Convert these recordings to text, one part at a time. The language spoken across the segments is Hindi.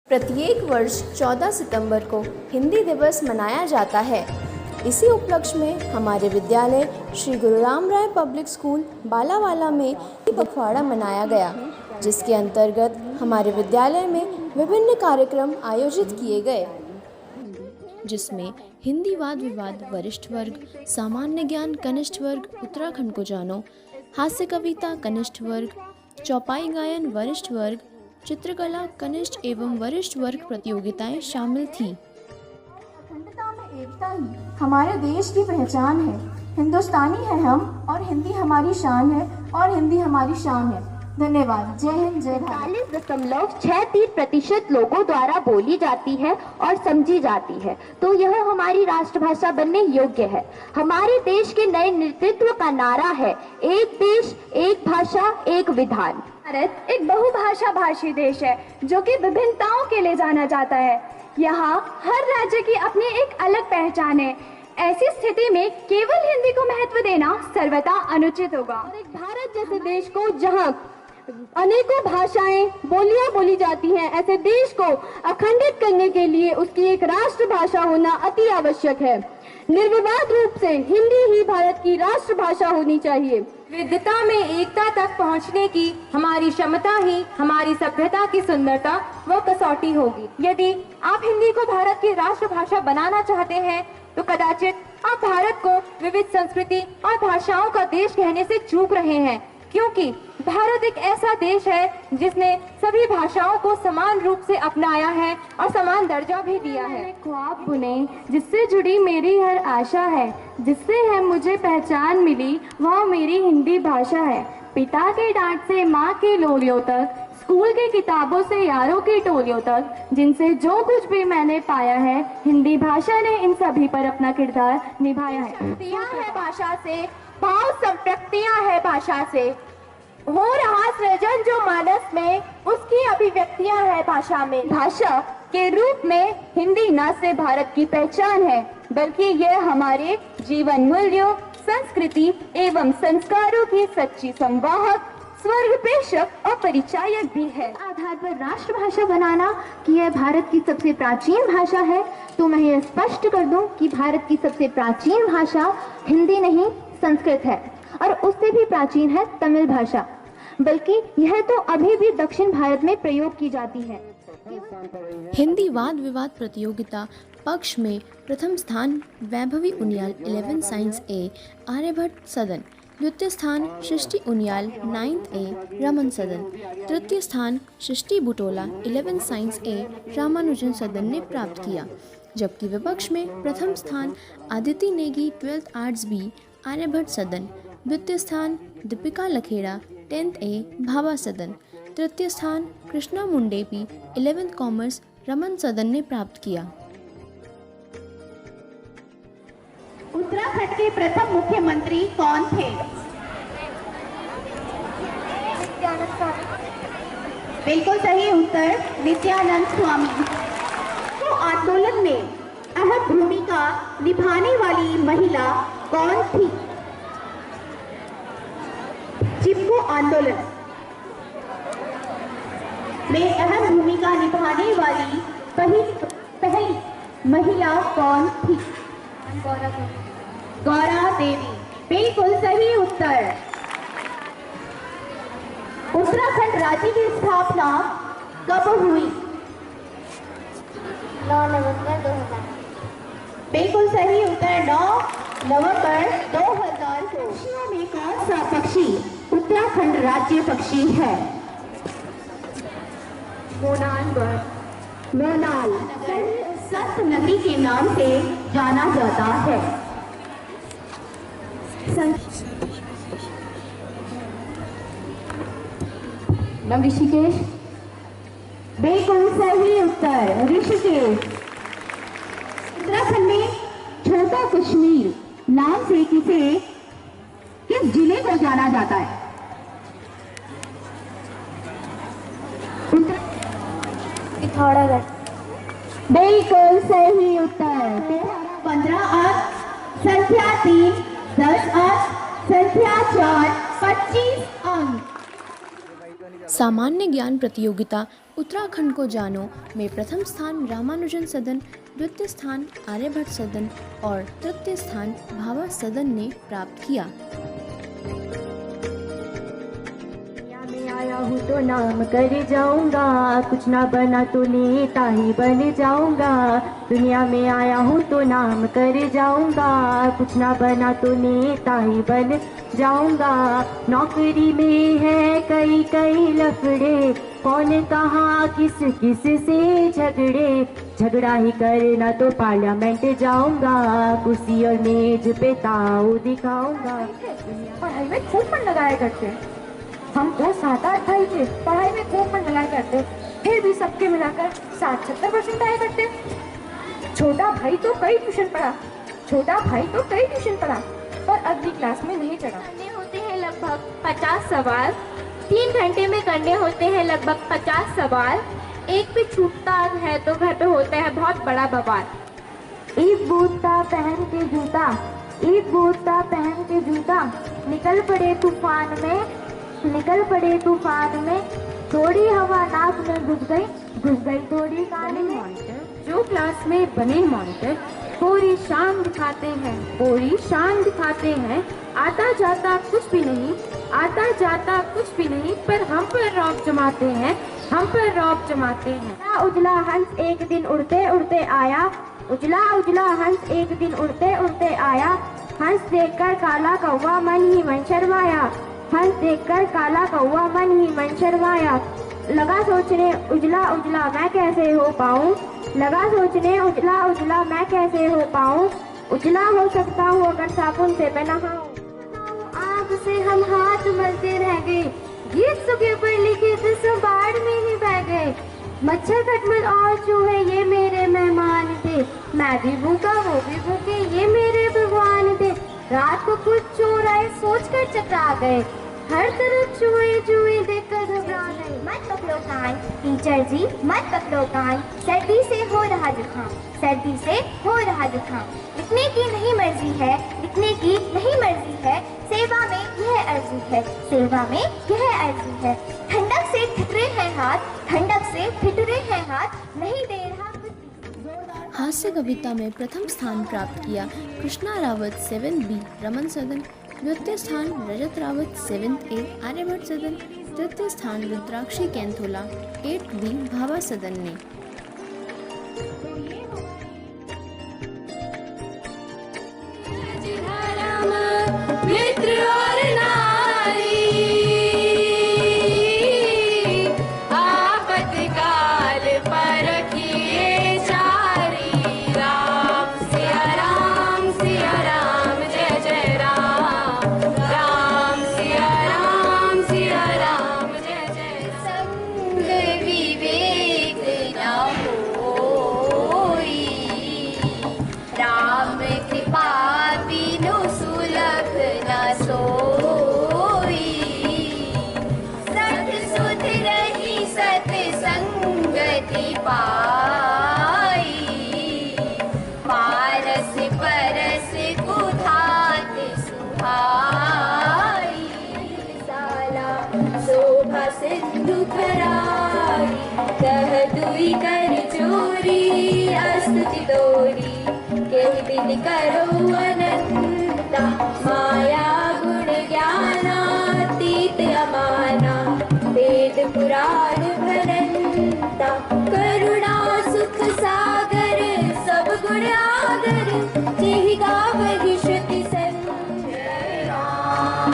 प्रत्येक वर्ष 14 सितंबर को हिंदी दिवस मनाया जाता है। इसी उपलक्ष्य में हमारे विद्यालय श्री गुरु राम राय पब्लिक स्कूल बालावाला में पखवाड़ा मनाया गया, जिसके अंतर्गत हमारे विद्यालय में विभिन्न कार्यक्रम आयोजित किए गए, जिसमें हिंदी वाद विवाद वरिष्ठ वर्ग, सामान्य ज्ञान कनिष्ठ वर्ग उत्तराखंड को जानो, हास्य कविता कनिष्ठ वर्ग, चौपाई गायन वरिष्ठ वर्ग, चित्रकला कनिष्ठ एवं वरिष्ठ वर्ग प्रतियोगिताएं शामिल थीं। अखंडता में एकता ही हमारे देश की पहचान है। हिंदुस्तानी है हम और हिंदी हमारी शान है और हिंदी हमारी शान है। धन्यवाद। जय हिंद, जय भारत। 40.63% लोगों द्वारा बोली जाती है और समझी जाती है, तो यह हमारी राष्ट्रभाषा बनने योग्य है। हमारे देश के नए नेतृत्व का नारा है, एक देश एक भाषा एक विधान। भारत एक बहुभाषा भाषी देश है जो कि विभिन्नताओं के लिए जाना जाता है। यहाँ हर राज्य की अपनी एक अलग पहचान है। ऐसी स्थिति में केवल हिंदी को महत्व देना सर्वथा अनुचित होगा। एक भारत जैसे देश को जहाँ अनेकों भाषाएं बोलियां बोली जाती हैं, ऐसे देश को अखंडित करने के लिए उसकी एक राष्ट्रभाषा होना अति आवश्यक है। निर्विवाद रूप से हिंदी ही भारत की राष्ट्रभाषा होनी चाहिए। विविधता में एकता तक पहुंचने की हमारी क्षमता ही हमारी सभ्यता की सुंदरता व कसौटी होगी। यदि आप हिंदी को भारत की राष्ट्रभाषा बनाना चाहते हैं तो कदाचित आप भारत को विविध संस्कृति और भाषाओं का देश कहने से चूक रहे हैं, क्योंकि भारत एक ऐसा देश है जिसने सभी भाषाओं को समान रूप से अपनाया है और समान दर्जा भी दिया है। ख्वाब बुने जिससे जुड़ी मेरी हर आशा है, जिससे है मुझे पहचान मिली वह मेरी हिंदी भाषा है। पिता के डांट से माँ के लोरियों तक, स्कूल के किताबों से यारों की टोलियों तक, जिनसे जो कुछ भी मैंने पाया है, हिंदी भाषा ने इन सभी पर अपना किरदार निभाया है। शक्तियाँ है भाषा से, भाव संप्रक्तियाँ है भाषा से, हो रहा सृजन जो मानस में, उसकी अभिव्यक्तियां है भाषा में। भाषा के रूप में हिंदी न से भारत की पहचान है, बल्कि यह हमारे जीवन मूल्यों, संस्कृति एवं संस्कारों की सच्ची संवाहक, स्वर्ग प्रेषक और परिचायक भी है। आधार पर राष्ट्रभाषा बनाना कि यह भारत की सबसे प्राचीन भाषा है, तो मैं यह स्पष्ट कर दूं कि भारत की सबसे प्राचीन भाषा हिंदी नहीं संस्कृत है, और उससे भी प्राचीन है तमिल भाषा, बल्कि यह तो अभी भी दक्षिण भारत में प्रयोग की जाती है। हिंदी वाद विवाद प्रतियोगिता पक्ष में प्रथम स्थान वैभवी उनियाल 11 साइंस ए आर्यभट्ट सदन, द्वितीय स्थान सृष्टि उनियाल 9th ए रमन सदन, तृतीय स्थान सृष्टि बुटोला 11 साइंस ए रामानुजन सदन ने प्राप्त किया, जबकि विपक्ष में प्रथम स्थान Aditi Negi 12th arts B Aryabhatta Sadan, द्वितीय स्थान दीपिका लखेड़ा 10th ए भाभा सदन, तृतीय स्थान कृष्णा मुंडेपी 11th कॉमर्स रमन सदन ने प्राप्त किया। उत्तराखंड के प्रथम मुख्यमंत्री कौन थे? बिल्कुल सही उत्तर, नित्यानंद स्वामी। तो आंदोलन में अहम भूमिका निभाने वाली महिला कौन थी? चिपको आंदोलन में अहम भूमिका निभाने वाली पहली महिला कौन थी? गौरा देवी। बिल्कुल सही उत्तर। उत्तराखंड राज्य की स्थापना कब हुई? 9 नवंबर 2000। बिल्कुल सही उत्तर, 9 नवंबर 2000 को। पक्षियों में कौन सा पक्षी उत्तराखंड राज्य पक्षी है? मोनाल बर्ड। मोनाल संत नदी के नाम से जाना जाता है। ऋषिकेश। बिल्कुल सही उत्तर, ऋषिकेश। उत्तराखंड में छोटा कश्मीर नाम से किस जिले को जाना जाता है? पिथौरागढ़। बिल्कुल सही उत्तर। 15 अंक, संख्या 3 10 अंक, संख्या 4 25 अंक। सामान्य ज्ञान प्रतियोगिता उत्तराखंड को जानो में प्रथम स्थान रामानुजन सदन, द्वितीय स्थान आर्यभट्ट सदन और तृतीय स्थान भाभा सदन ने प्राप्त किया। में आया हूँ तो नाम कर जाऊंगा, कुछ ना बना तो नेता ही बन जाऊंगा। दुनिया में आया हूँ तो नाम कर जाऊंगा, कुछ ना बना तो नेता ही बन जाऊंगा। नौकरी में है कई कई लफड़े, कौन कहाँ किस किस से झगड़े, झगड़ा ही करना तो पार्लियामेंट जाऊंगा, कुर्सी और मेज पे ताऊ दिखाऊंगा। पढ़ाई में खूब मन लगाया करते, हम तो 7-8 भाई थे, पढ़ाई में खूब मन लगाया करते, फिर भी सबके मिलाकर 60-70% आया करते। छोटा भाई तो कई ट्यूशन पढ़ा, पर अगली क्लास में नहीं चढ़ा। करने होते हैं लगभग 50 सवाल, 3 घंटे में करने होते हैं लगभग 50 सवाल। एक भी छूटता है तो घर पे होता है बहुत बड़ा बवाल। एक बूटा पहन के जूता, निकल पड़े तूफान में, थोड़ी हवा नाक में घुस गई थोड़ी कान में। जो क्लास में बने मॉनिटर पूरी शान दिखाते हैं, आता जाता कुछ भी नहीं, पर हम पर रौब जमाते हैं। उजला हंस एक दिन उड़ते उड़ते आया, हंस देखकर काला कौवा मन ही मन शर्माया। लगा सोचने उजला मैं कैसे हो पाऊं, उजला हो सकता हूँ अगर साबुन से मैं नहाऊं। आग से हम हाथ मलते रह गए, गीत सुखे पर लिखे तो बाढ़ में ही बह गए। मच्छर खटमल और चूहे ये मेरे मेहमान थे, मैं भी भूखा वो भी भूखे ये मेरे भगवान थे। रात को कुछ चोर आए सोच कर चकरा गए, हर तरफ चूहे देखकर घबरा गए। मत पकड़ो कान टीचर जी, मत पकड़ो कान, सर्दी से हो रहा जुकाम। लिखने की नहीं मर्जी है, सेवा में यह अर्जी है। ठंडक से ठिठुरे हैं हाथ, नहीं दे रहा कुछ। हास्य कविता में प्रथम स्थान प्राप्त किया कृष्णा रावत 7B रमन सदन, द्वितीय स्थान रजत रावत 7th A आर्यभट्ट सदन, तृतीय स्थान रुद्राक्षी कैंथोला 8B भाभा सदन ने। करो अनंता, माया गुण ज्ञानातीत अमाना, वेद पुराण भरंता, करुणा सुख सागर सब गुण आगर, जेहि गावहि श्रुति संजय राम।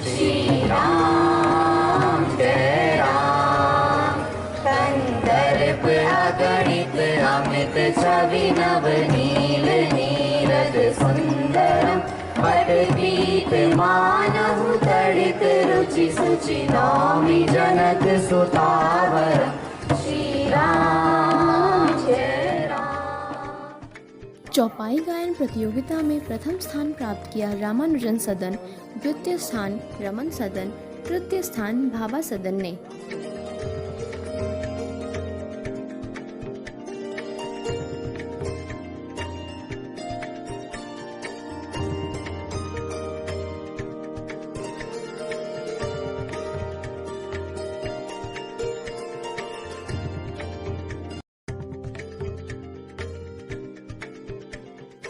श्री राम जय राम, कंदर्प अगणित अमित छवि नवनील नीरद सुंदरम, पटदीप मानहु तड़ित रुचि सुचि नौमि जनक सुतावरम। श्री राम जय राम। चौपाई गायन प्रतियोगिता में प्रथम स्थान प्राप्त किया रामानुजन सदन, द्वितीय स्थान रमन सदन, तृतीय स्थान भाभा सदन ने।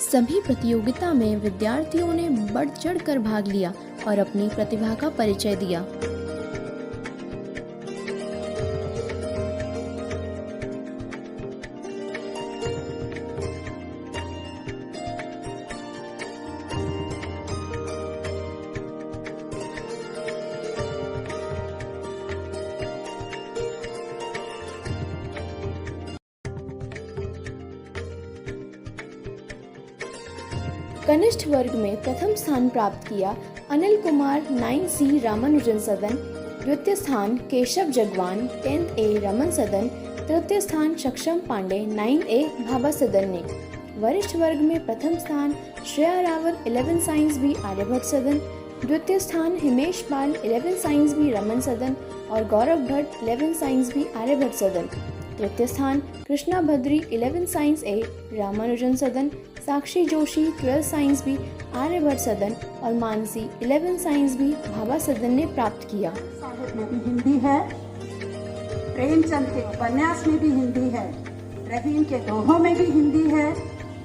सभी प्रतियोगिता में विद्यार्थियों ने बढ़ चढ़कर भाग लिया और अपनी प्रतिभा का परिचय दिया। कनिष्ठ वर्ग में प्रथम स्थान प्राप्त किया अनिल कुमार 9C रामानुजन सदन, द्वितीय स्थान केशव जगवान 10th A रमन सदन, तृतीय स्थान सक्षम पांडे 9A भाभा सदन ने। वरिष्ठ वर्ग में प्रथम स्थान श्रेया रावल 11 साइंस बी आर्यभट्ट सदन, द्वितीय स्थान हिमेश पाल 11 साइंस बी रमन सदन और गौरव भट्ट 11 साइंस बी आर्यभट्ट सदन, तृतीय स्थान कृष्णा भद्री 11 साइंस A रामानुजन सदन, साक्षी जोशी 12 साइंस बी आर्यभट्ट सदन और मानसी 11 साइंस बी भाभा सदन ने प्राप्त किया। साहित्य में भी हिंदी है, प्रेमचंद के उपन्यास में भी हिंदी है, रहीम के दोहों में भी हिंदी है,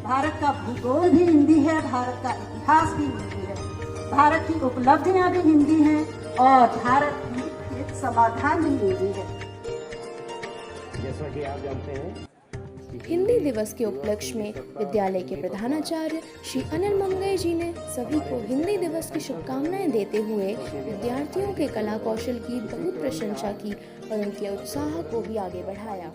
भारत का भूगोल भी हिंदी है, भारत का इतिहास भी हिंदी है, भारत की उपलब्धियां भी हिंदी हैं और भारत की समाधान भी हिंदी है। जैसा कि आप जानते हैं हिंदी दिवस के उपलक्ष्य में विद्यालय के प्रधानाचार्य श्री अनिल मंगई जी ने सभी को हिंदी दिवस की शुभकामनाएं देते हुए विद्यार्थियों के कला कौशल की बहुत प्रशंसा की और उनके उत्साह को भी आगे बढ़ाया।